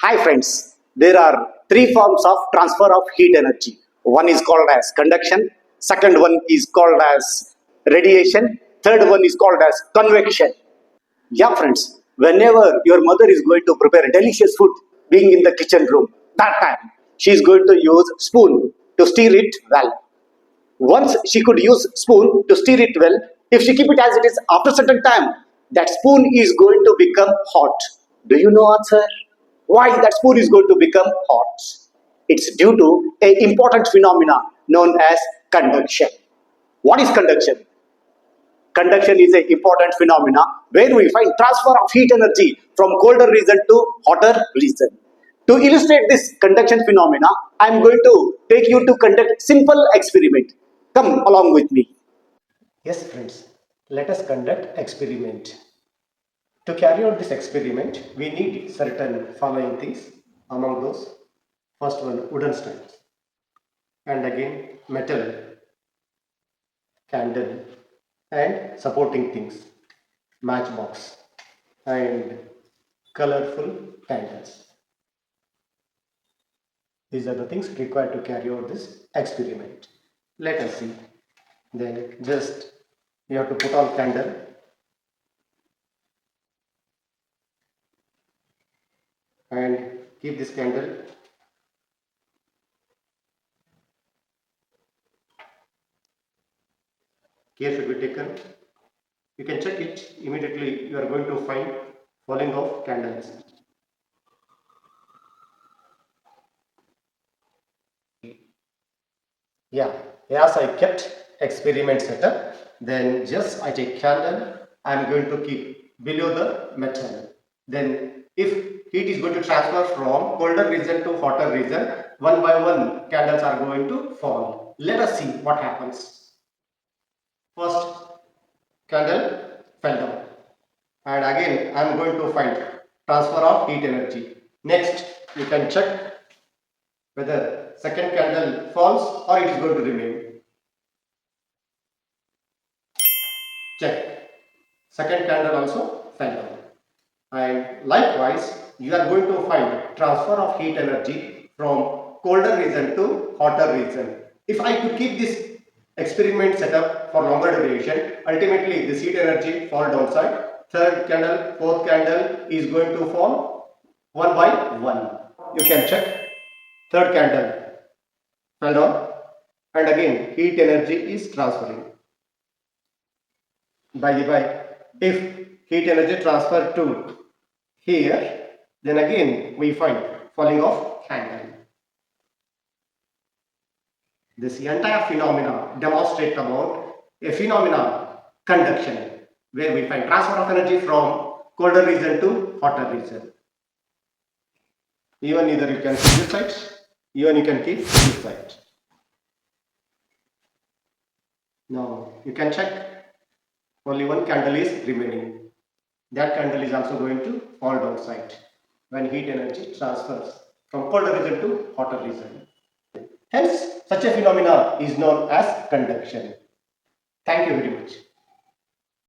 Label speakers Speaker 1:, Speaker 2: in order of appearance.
Speaker 1: Hi friends, there are three forms of transfer of heat energy. One is called as conduction, second one is called as radiation, third one is called as convection. Yeah friends, whenever your mother is going to prepare delicious food being in the kitchen room, that time she is going to use spoon to stir it well. Once she could use spoon to stir it well, if she keep it as it is after certain time, that spoon is going to become hot. Do you know answer? Why that spoon is going to become hot? It's due to a important phenomena known as conduction. What is conduction? Conduction is an important phenomena where we find transfer of heat energy from colder region to hotter region. To illustrate this conduction phenomena, I am going to take you to conduct simple experiment. Come along with me.
Speaker 2: Yes, friends, let us conduct experiment. To carry out this experiment, we need certain following things. Among those, first one, wooden strands, and again metal, candle, and supporting things, matchbox, and colorful candles. These are the things required to carry out this experiment. Let us see. Then just you have to put on candle and keep this candle. Care should be taken. You can check it immediately. You are going to find falling of candles. Yeah, as I kept experiment setup, then just I take candle. I am going to keep below the metal. Then if heat is going to transfer from colder region to hotter region, one by one candles are going to fall. Let us see what happens. First candle fell down, and again I am going to find transfer of heat energy. Next you can check whether second candle falls or it is going to remain. Check. Second candle also fell down. And likewise, you are going to find transfer of heat energy from colder region to hotter region. If I could keep this experiment set up for longer duration, ultimately this heat energy fall downside. Third candle, fourth candle is going to fall one by one. You can check. Third candle fell down, and again heat energy is transferring. By the by, if heat energy transfer to here, then again we find falling of candle. This entire phenomena demonstrate about a phenomena conduction, where we find transfer of energy from colder region to hotter region. Even either you can keep this side, even you can keep this side. Now you can check, only one candle is remaining. That candle is also going to fall downside when heat energy transfers from colder region to hotter region. Hence, such a phenomena is known as conduction. Thank you very much.